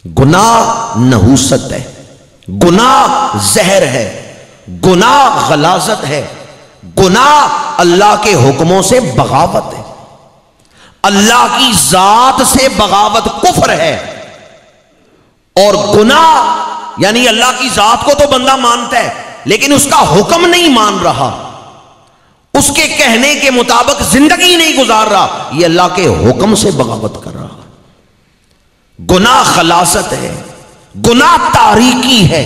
گناہ نحوست ہے، گناہ زہر ہے، گناہ غلاظت ہے، گناہ اللہ کے حکموں سے بغاوت ہے، اللہ کی ذات سے بغاوت کفر ہے۔ اور گناہ یعنی اللہ کی ذات کو تو بندہ مانتا ہے لیکن اس کا حکم نہیں مان رہا، اس کے کہنے کے مطابق زندگی نہیں گزار رہا، یہ اللہ کے حکم سے بغاوت کر رہا۔ گناہ خلاصت ہے، گناہ تاریکی ہے۔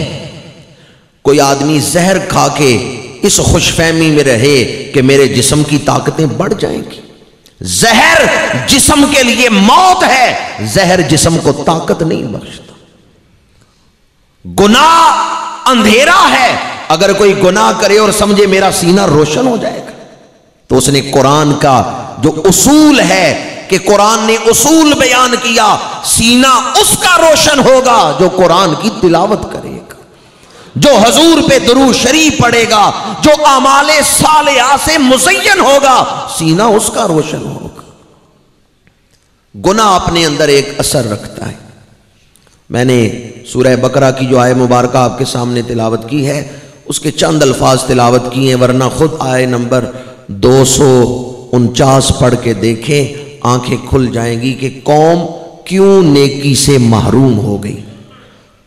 کوئی آدمی زہر کھا کے اس خوش فہمی میں رہے کہ میرے جسم کی طاقتیں بڑھ جائیں گی۔ زہر جسم کے لیے موت ہے، زہر جسم کو طاقت نہیں بخشتا۔ گناہ اندھیرا ہے، اگر کوئی گناہ کرے اور سمجھے میرا سینہ روشن ہو جائے گا تو اس نے قرآن کا جو اصول ہے کہ قرآن نے اصول بیان کیا، سینہ اس کا روشن ہوگا جو قرآن کی تلاوت کرے گا، جو حضور پہ درود شریف پڑھے گا، جو اعمال صالحہ سے مزین ہوگا، سینہ اس کا روشن ہوگا۔ گناہ اپنے اندر ایک اثر رکھتا ہے۔ میں نے سورہ بقرہ کی جو آیہ مبارکہ آپ کے سامنے تلاوت کی ہے اس کے چند الفاظ تلاوت کیے ہیں، ورنہ خود آیہ نمبر 249 پڑھ کے دیکھیں، آنکھیں کھل جائیں گی کہ قوم کیوں نیکی سے محروم ہو گئی،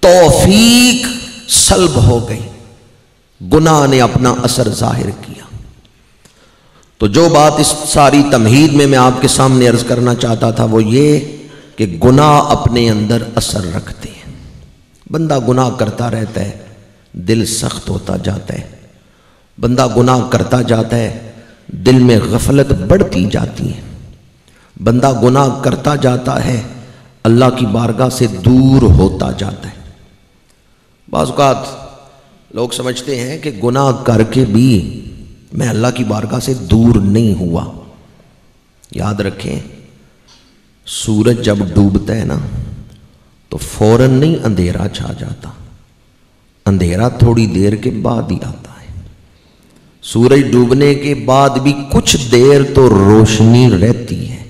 توفیق سلب ہو گئی، گناہ نے اپنا اثر ظاہر کیا۔ تو جو بات اس ساری تمہید میں آپ کے سامنے عرض کرنا چاہتا تھا وہ یہ کہ گناہ اپنے اندر اثر رکھتے ہیں۔ بندہ گناہ کرتا رہتا ہے، دل سخت ہوتا جاتا ہے، بندہ گناہ کرتا جاتا ہے، دل میں غفلت بڑھتی جاتی ہے، بندہ گناہ کرتا جاتا ہے، اللہ کی بارگاہ سے دور ہوتا جاتا ہے۔ بعض اوقات لوگ سمجھتے ہیں کہ گناہ کر کے بھی میں اللہ کی بارگاہ سے دور نہیں ہوا۔ یاد رکھیں، سورج جب ڈوبتا ہے نا تو فوراً نہیں اندھیرا چھا جاتا، اندھیرا تھوڑی دیر کے بعد ہی آتا ہے۔ سورج ڈوبنے کے بعد بھی کچھ دیر تو روشنی رہتی ہے،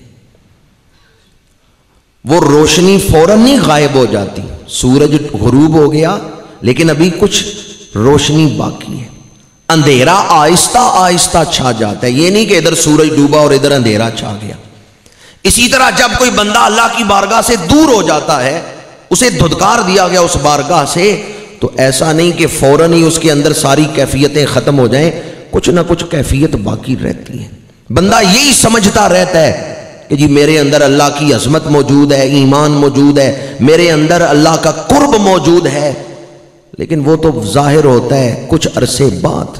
وہ روشنی فوراً نہیں غائب ہو جاتی۔ سورج غروب ہو گیا لیکن ابھی کچھ روشنی باقی ہے، اندھیرا آہستہ آہستہ چھا جاتا ہے، یہ نہیں کہ ادھر سورج ڈوبا اور ادھر اندھیرا چھا گیا۔ اسی طرح جب کوئی بندہ اللہ کی بارگاہ سے دور ہو جاتا ہے، اسے دھتکار دیا گیا اس بارگاہ سے، تو ایسا نہیں کہ فوراً ہی اس کے اندر ساری کیفیتیں ختم ہو جائیں، کچھ نہ کچھ کیفیت باقی رہتی ہے۔ بندہ یہی سمجھتا رہتا ہے کہ جی میرے اندر اللہ کی عظمت موجود ہے، ایمان موجود ہے، میرے اندر اللہ کا قرب موجود ہے، لیکن وہ تو ظاہر ہوتا ہے کچھ عرصے بعد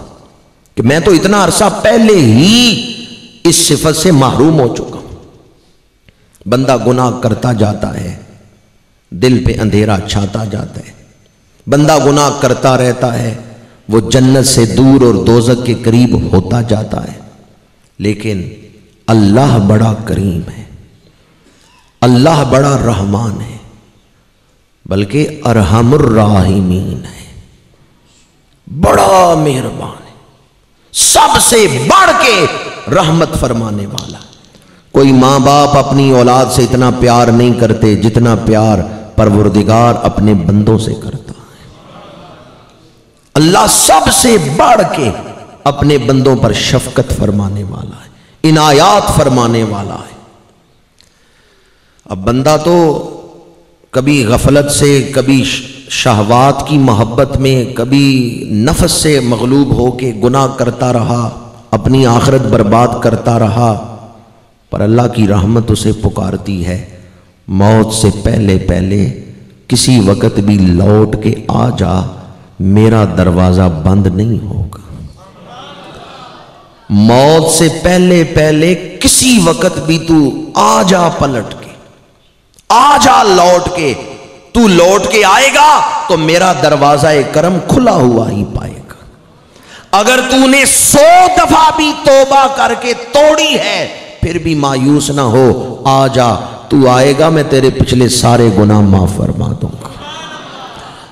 کہ میں تو اتنا عرصہ پہلے ہی اس صفت سے محروم ہو چکا ہوں۔ بندہ گناہ کرتا جاتا ہے، دل پہ اندھیرا چھاتا جاتا ہے، بندہ گناہ کرتا رہتا ہے، وہ جنت سے دور اور دوزخ کے قریب ہوتا جاتا ہے۔ لیکن اللہ بڑا کریم ہے، اللہ بڑا رحمان ہے، بلکہ ارحم الراحمین ہے، بڑا مہربان ہے، سب سے بڑھ کے رحمت فرمانے والا۔ کوئی ماں باپ اپنی اولاد سے اتنا پیار نہیں کرتے جتنا پیار پروردگار اپنے بندوں سے کرتا ہے۔ اللہ سب سے بڑھ کے اپنے بندوں پر شفقت فرمانے والا ہے، عنایات فرمانے والا ہے۔ اب بندہ تو کبھی غفلت سے، کبھی شہوات کی محبت میں، کبھی نفس سے مغلوب ہو کے گناہ کرتا رہا، اپنی آخرت برباد کرتا رہا، پر اللہ کی رحمت اسے پکارتی ہے، موت سے پہلے پہلے کسی وقت بھی لوٹ کے آ جا، میرا دروازہ بند نہیں ہوگا۔ موت سے پہلے پہلے کسی وقت بھی تو آ جا، پلٹ کے آ جا، لوٹ کے، تو لوٹ کے آئے گا تو میرا دروازہ کرم کھلا ہوا ہی پائے گا۔ اگر تو نے 100 دفعہ بھی توبہ کر کے توڑی ہے پھر بھی مایوس نہ ہو، آ جا، تو آئے گا میں تیرے پچھلے سارے گناہ معاف فرما دوں گا۔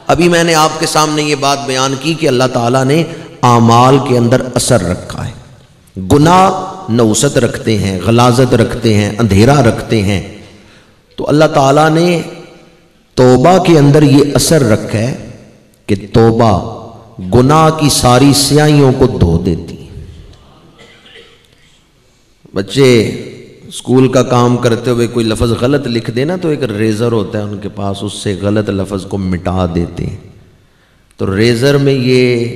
ابھی میں نے آپ کے سامنے یہ بات بیان کی کہ اللہ تعالیٰ نے اعمال کے اندر اثر رکھا ہے۔ گناہ نوست رکھتے ہیں، غلاظت رکھتے ہیں، اندھیرا رکھتے ہیں، تو اللہ تعالیٰ نے توبہ کے اندر یہ اثر رکھا ہے کہ توبہ گناہ کی ساری سیاہیوں کو دھو دیتی ہے۔ بچے اسکول کا کام کرتے ہوئے کوئی لفظ غلط لکھ دینا تو ایک ریزر ہوتا ہے ان کے پاس، اس سے غلط لفظ کو مٹا دیتے ہیں۔ تو ریزر میں یہ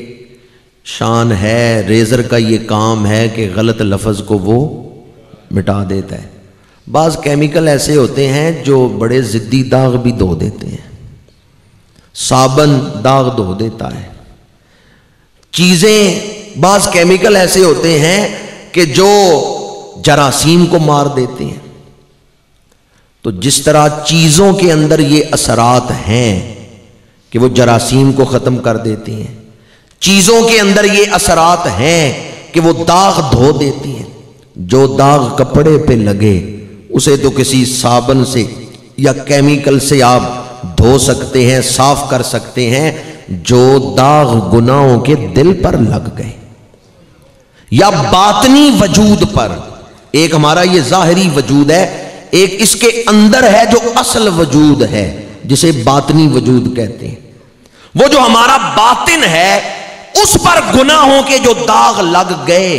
شان ہے، ریزر کا یہ کام ہے کہ غلط لفظ کو وہ مٹا دیتا ہے۔ بعض کیمیکل ایسے ہوتے ہیں جو بڑے ضدی داغ بھی دھو دیتے ہیں، صابن داغ دھو دیتا ہے۔ چیزیں، بعض کیمیکل ایسے ہوتے ہیں کہ جو جراثیم کو مار دیتے ہیں۔ تو جس طرح چیزوں کے اندر یہ اثرات ہیں کہ وہ جراثیم کو ختم کر دیتی ہیں، چیزوں کے اندر یہ اثرات ہیں کہ وہ داغ دھو دیتی ہیں۔ جو داغ کپڑے پہ لگے اسے تو کسی صابن سے یا کیمیکل سے آپ دھو سکتے ہیں، صاف کر سکتے ہیں۔ جو داغ گناہوں کے دل پر لگ گئے یا باطنی وجود پر، ایک ہمارا یہ ظاہری وجود ہے، ایک اس کے اندر ہے جو اصل وجود ہے جسے باطنی وجود کہتے ہیں، وہ جو ہمارا باطن ہے اس پر گناہوں کے جو داغ لگ گئے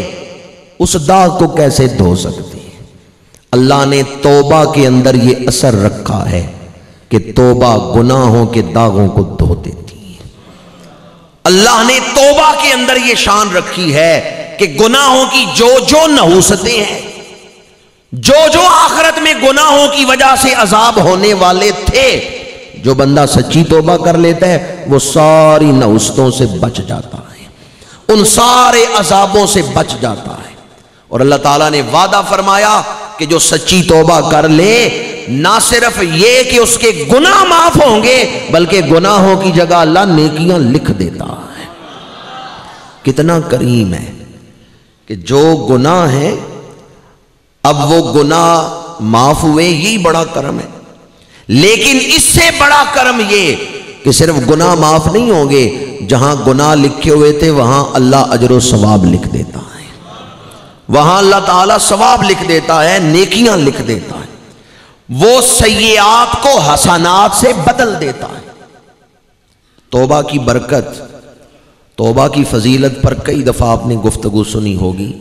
اس داغ کو کیسے دھو سکتے ہیں؟ اللہ نے توبہ کے اندر یہ اثر رکھا ہے کہ توبہ گناہوں کے داغوں کو دھو دیتی ہے۔ اللہ نے توبہ کے اندر یہ شان رکھی ہے کہ گناہوں کی جو جو نحوستیں ہیں، جو جو آخرت میں گناہوں کی وجہ سے عذاب ہونے والے تھے، جو بندہ سچی توبہ کر لیتا ہے وہ ساری نحوستوں سے بچ جاتا ہے، ان سارے عذابوں سے بچ جاتا ہے۔ اور اللہ تعالیٰ نے وعدہ فرمایا کہ جو سچی توبہ کر لے، نہ صرف یہ کہ اس کے گناہ معاف ہوں گے بلکہ گناہوں کی جگہ اللہ نیکیاں لکھ دیتا ہے۔ کتنا کریم ہے کہ جو گناہ ہیں اب وہ گناہ معاف ہوئے، یہی بڑا کرم ہے۔ لیکن اس سے بڑا کرم یہ کہ صرف گناہ معاف نہیں ہوں گے، جہاں گناہ لکھے ہوئے تھے وہاں اللہ اجر و ثواب لکھ دیتا ہے، وہاں اللہ تعالیٰ ثواب لکھ دیتا ہے، نیکیاں لکھ دیتا ہے، وہ سیئات کو حسنات سے بدل دیتا ہے۔ توبہ کی برکت، توبہ کی فضیلت پر کئی دفعہ آپ نے گفتگو سنی ہوگی،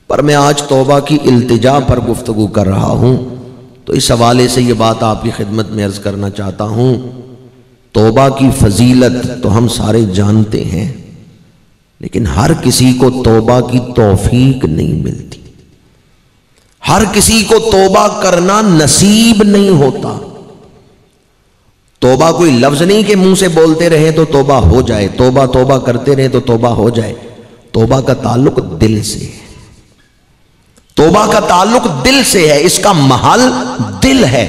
پر میں آج توبہ کی التجا پر گفتگو کر رہا ہوں، تو اس حوالے سے یہ بات آپ کی خدمت میں عرض کرنا چاہتا ہوں۔ توبہ کی فضیلت تو ہم سارے جانتے ہیں، لیکن ہر کسی کو توبہ کی توفیق نہیں ملتی، ہر کسی کو توبہ کرنا نصیب نہیں ہوتا۔ توبہ کوئی لفظ نہیں کہ منہ سے بولتے رہے تو توبہ ہو جائے، توبہ توبہ کرتے رہے تو توبہ ہو جائے۔ توبہ کا تعلق دل سے ہے، توبہ کا تعلق دل سے ہے، اس کا محل دل ہے۔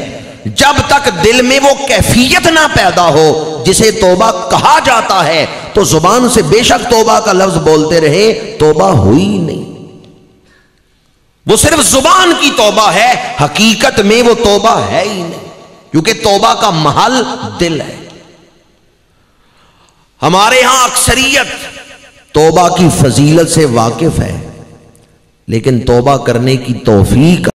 جب تک دل میں وہ کیفیت نہ پیدا ہو جسے توبہ کہا جاتا ہے تو زبان سے بے شک توبہ کا لفظ بولتے رہے، توبہ ہوئی نہیں۔ وہ صرف زبان کی توبہ ہے، حقیقت میں وہ توبہ ہے ہی نہیں، کیونکہ توبہ کا محل دل ہے۔ ہمارے ہاں اکثریت توبہ کی فضیلت سے واقف ہے، لیکن توبہ کرنے کی توفیق